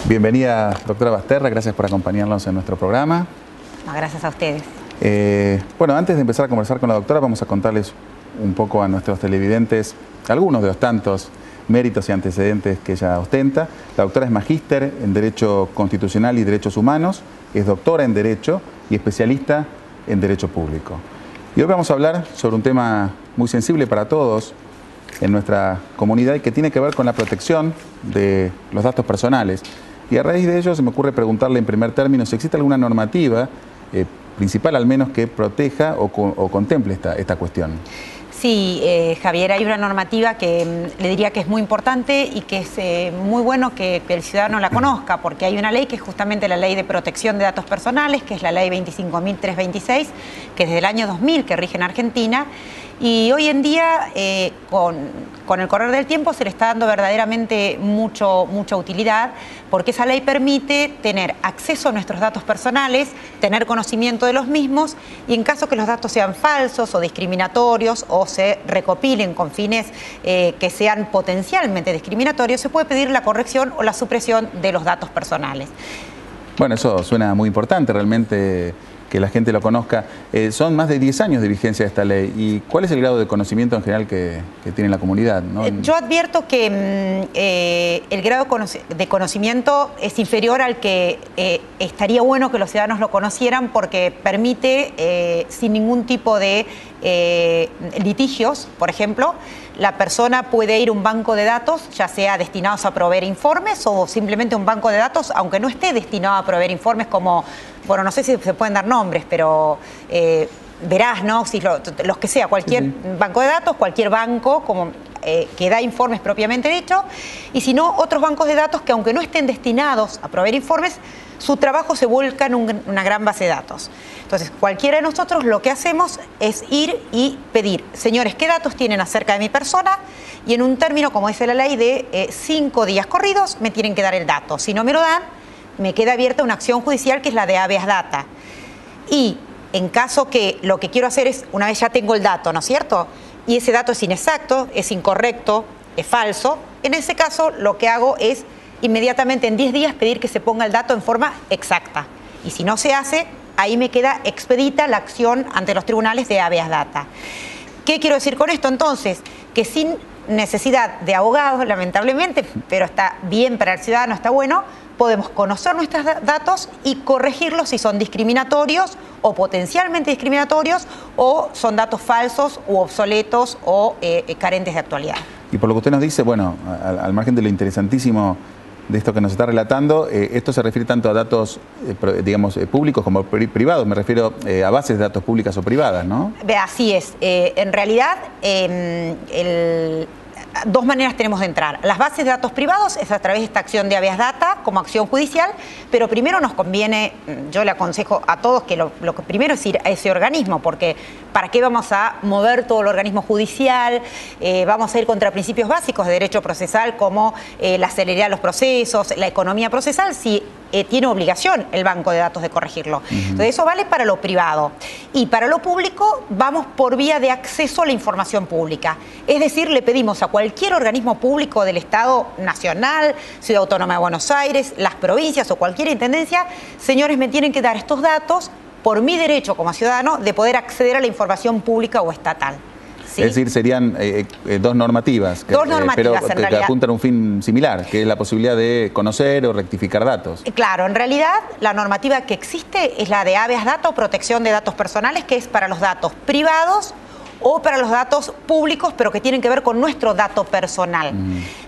Bienvenida, doctora Basterra, gracias por acompañarnos en nuestro programa. No, gracias a ustedes. Bueno, antes de empezar a conversar con la doctora, vamos a contarles un poco a nuestros televidentes algunos de los tantos méritos y antecedentes que ella ostenta. La doctora es magíster en Derecho Constitucional y Derechos Humanos, es doctora en Derecho y especialista en Derecho Público. Y hoy vamos a hablar sobre un tema muy sensible para todos en nuestra comunidad y que tiene que ver con la protección de los datos personales. Y a raíz de ello se me ocurre preguntarle en primer término si existe alguna normativa principal al menos que proteja o contemple esta cuestión. Sí, Javier, hay una normativa que le diría que es muy importante y que es muy bueno que el ciudadano la conozca, porque hay una ley que es justamente la Ley de Protección de Datos Personales, que es la Ley 25.326, que es desde el año 2000 que rige en Argentina. Y hoy en día, con el correr del tiempo, se le está dando verdaderamente mucha utilidad, porque esa ley permite tener acceso a nuestros datos personales, tener conocimiento de los mismos, y en caso que los datos sean falsos o discriminatorios o se recopilen con fines que sean potencialmente discriminatorios, se puede pedir la corrección o la supresión de los datos personales. Bueno, eso suena muy importante realmente, que la gente lo conozca. Son más de 10 años de vigencia de esta ley. ¿Y cuál es el grado de conocimiento en general que tiene la comunidad, ¿no? Yo advierto que el grado de conocimiento es inferior al que estaría bueno que los ciudadanos lo conocieran, porque permite, sin ningún tipo de litigios, por ejemplo, la persona puede ir a un banco de datos, ya sea destinados a proveer informes o simplemente un banco de datos, aunque no esté destinado a proveer informes, como, bueno, no sé si se pueden dar nombres, pero verás, ¿no? Si los que sea, cualquier banco de datos, cualquier banco como que da informes propiamente dicho, y si no, otros bancos de datos que, aunque no estén destinados a proveer informes, su trabajo se vuelca en una gran base de datos. Entonces, cualquiera de nosotros lo que hacemos es ir y pedir: señores, ¿qué datos tienen acerca de mi persona? Y en un término, como dice la ley, de 5 días corridos me tienen que dar el dato. Si no me lo dan, me queda abierta una acción judicial, que es la de habeas data. Y en caso que lo que quiero hacer es, una vez ya tengo el dato, ¿no es cierto?, y ese dato es inexacto, es incorrecto, es falso, en ese caso lo que hago es inmediatamente en 10 días pedir que se ponga el dato en forma exacta. Y si no se hace, ahí me queda expedita la acción ante los tribunales de habeas data. ¿Qué quiero decir con esto entonces? Que sin necesidad de abogados, lamentablemente, pero está bien para el ciudadano, está bueno, podemos conocer nuestros datos y corregirlos si son discriminatorios o potencialmente discriminatorios, o son datos falsos u obsoletos o carentes de actualidad. Y por lo que usted nos dice, bueno, al margen de lo interesantísimo de esto que nos está relatando, esto se refiere tanto a datos, digamos, públicos como privados. Me refiero a bases de datos públicas o privadas, ¿no? Así es. En realidad, dos maneras tenemos de entrar. Las bases de datos privados es a través de esta acción de habeas data como acción judicial, pero primero nos conviene, yo le aconsejo a todos que lo que primero es ir a ese organismo, porque ¿para qué vamos a mover todo el organismo judicial? Vamos a ir contra principios básicos de derecho procesal, como la celeridad de los procesos, la economía procesal, si tiene obligación el banco de datos de corregirlo. Entonces eso vale para lo privado. Y para lo público vamos por vía de acceso a la información pública. Es decir, le pedimos a cualquier organismo público del Estado Nacional, Ciudad Autónoma de Buenos Aires, las provincias o cualquier intendencia: señores, me tienen que dar estos datos por mi derecho como ciudadano de poder acceder a la información pública o estatal. ¿Sí? Es decir, serían dos normativas, dos normativas, pero que apuntan a un fin similar, que es la posibilidad de conocer o rectificar datos. Claro, en realidad la normativa que existe es la de habeas data o protección de datos personales, que es para los datos privados o para los datos públicos, pero que tienen que ver con nuestro dato personal.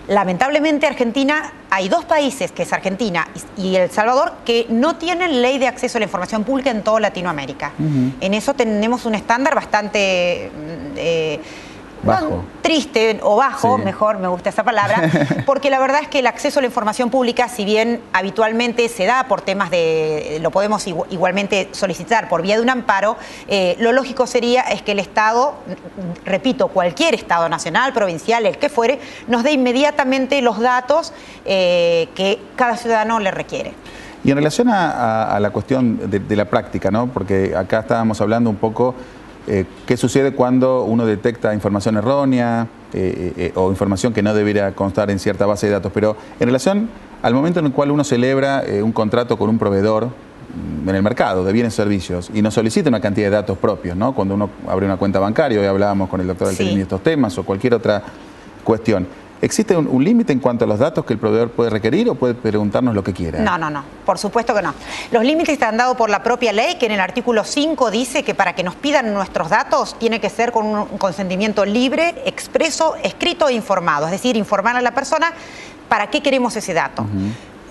Lamentablemente, Argentina, hay dos países, que es Argentina y El Salvador, que no tienen ley de acceso a la información pública en toda Latinoamérica. En eso tenemos un estándar bastante bajo. No, triste o bajo, sí, mejor, me gusta esa palabra, porque la verdad es que el acceso a la información pública, si bien habitualmente se da por temas de, lo podemos igualmente solicitar por vía de un amparo, lo lógico sería es que el Estado, repito, cualquier Estado nacional, provincial, el que fuere, nos dé inmediatamente los datos que cada ciudadano le requiere. Y en relación a la cuestión de la práctica, ¿no? Porque acá estábamos hablando un poco ¿qué sucede cuando uno detecta información errónea o información que no debería constar en cierta base de datos. Pero en relación al momento en el cual uno celebra un contrato con un proveedor en el mercado de bienes y servicios y nos solicita una cantidad de datos propios, ¿no? Cuando uno abre una cuenta bancaria, hoy hablábamos con el doctor Alterini de estos temas, o cualquier otra cuestión. ¿Existe un límite en cuanto a los datos que el proveedor puede requerir o puede preguntarnos lo que quiera? No, por supuesto que no. Los límites están dados por la propia ley, que en el artículo 5 dice que para que nos pidan nuestros datos tiene que ser con un consentimiento libre, expreso, escrito e informado. Es decir, informar a la persona para qué queremos ese dato.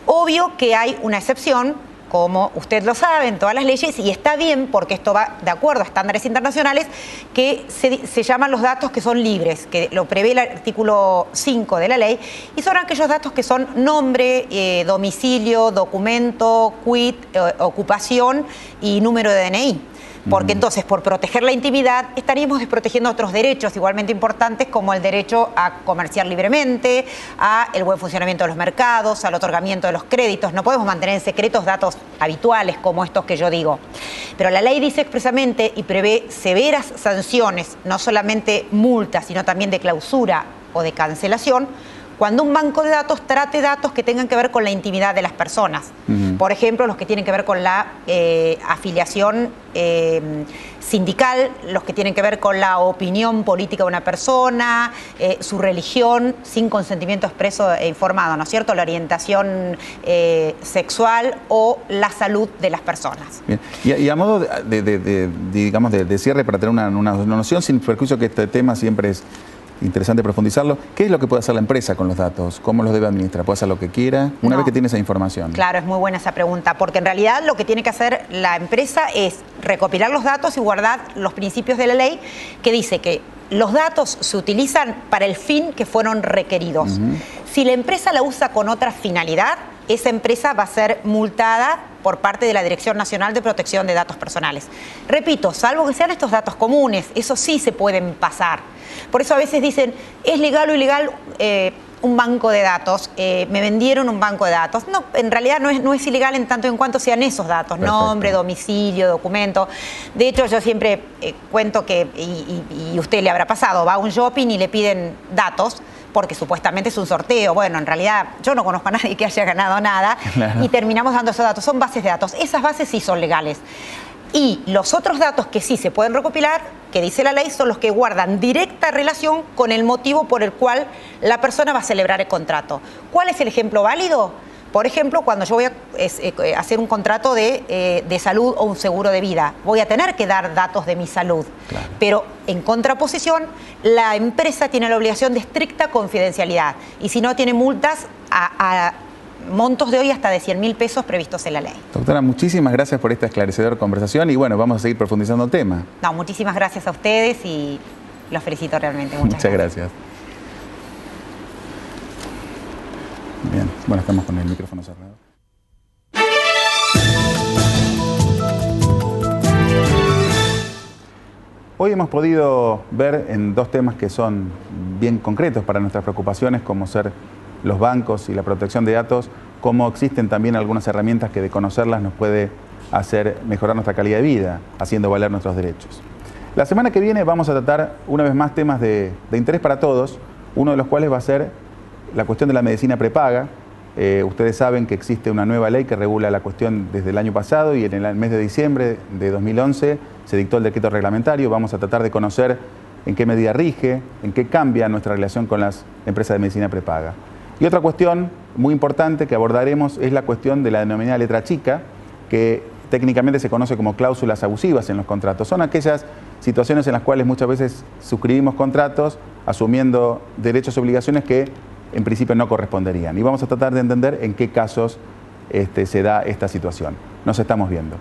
Obvio que hay una excepción, como usted lo sabe, en todas las leyes, y está bien porque esto va de acuerdo a estándares internacionales, que se llaman los datos que son libres, que lo prevé el artículo 5 de la ley, y son aquellos datos que son nombre, domicilio, documento, quit, ocupación y número de DNI. Porque entonces, por proteger la intimidad, estaríamos desprotegiendo otros derechos igualmente importantes, como el derecho a comerciar libremente, a el buen funcionamiento de los mercados, al otorgamiento de los créditos. No podemos mantener en secretos datos habituales como estos que yo digo. Pero la ley dice expresamente y prevé severas sanciones, no solamente multas, sino también de clausura o de cancelación, cuando un banco de datos trate datos que tengan que ver con la intimidad de las personas. Por ejemplo, los que tienen que ver con la afiliación sindical, los que tienen que ver con la opinión política de una persona, su religión, sin consentimiento expreso e informado, ¿no es cierto? La orientación sexual o la salud de las personas. Bien. Y a modo de cierre, para tener una noción, sin perjuicio que este tema siempre es interesante profundizarlo, ¿qué es lo que puede hacer la empresa con los datos? ¿Cómo los debe administrar? ¿Puede hacer lo que quiera una vez que tiene esa información? Claro, es muy buena esa pregunta, porque en realidad lo que tiene que hacer la empresa es recopilar los datos y guardar los principios de la ley, que dice que los datos se utilizan para el fin que fueron requeridos. Si la empresa la usa con otra finalidad, esa empresa va a ser multada por parte de la Dirección Nacional de Protección de Datos Personales. Repito, salvo que sean estos datos comunes, eso sí se pueden pasar. Por eso a veces dicen, ¿es legal o ilegal un banco de datos? Me vendieron un banco de datos. No, en realidad no es ilegal en tanto en cuanto sean esos datos, nombre, domicilio, documento. De hecho, yo siempre cuento que, y usted le habrá pasado, va a un shopping y le piden datos, porque supuestamente es un sorteo. Bueno, en realidad yo no conozco a nadie que haya ganado nada, y terminamos dando esos datos. Son bases de datos. Esas bases sí son legales. Y los otros datos que sí se pueden recopilar, que dice la ley, son los que guardan directa relación con el motivo por el cual la persona va a celebrar el contrato. ¿Cuál es el ejemplo válido? Por ejemplo, cuando yo voy a hacer un contrato de salud o un seguro de vida, voy a tener que dar datos de mi salud. Claro. Pero en contraposición, la empresa tiene la obligación de estricta confidencialidad. Y si no, tiene multas a montos de hoy hasta de 100.000 pesos previstos en la ley. Doctora, muchísimas gracias por esta esclarecedora conversación y bueno, vamos a seguir profundizando el tema. No, muchísimas gracias a ustedes y los felicito realmente. Muchas gracias. Bien, bueno, estamos con el micrófono cerrado. Hoy hemos podido ver en dos temas que son bien concretos para nuestras preocupaciones, como ser los bancos y la protección de datos, cómo existen también algunas herramientas que de conocerlas nos puede hacer mejorar nuestra calidad de vida, haciendo valer nuestros derechos. La semana que viene vamos a tratar una vez más temas de interés para todos, uno de los cuales va a ser la cuestión de la medicina prepaga. Ustedes saben que existe una nueva ley que regula la cuestión desde el año pasado y en el mes de diciembre de 2011 se dictó el decreto reglamentario. Vamos a tratar de conocer en qué medida rige, en qué cambia nuestra relación con las empresas de medicina prepaga. Y otra cuestión muy importante que abordaremos es la cuestión de la denominada letra chica, que técnicamente se conoce como cláusulas abusivas en los contratos. Son aquellas situaciones en las cuales muchas veces suscribimos contratos asumiendo derechos y obligaciones que en principio no corresponderían. Y vamos a tratar de entender en qué casos se da esta situación. Nos estamos viendo.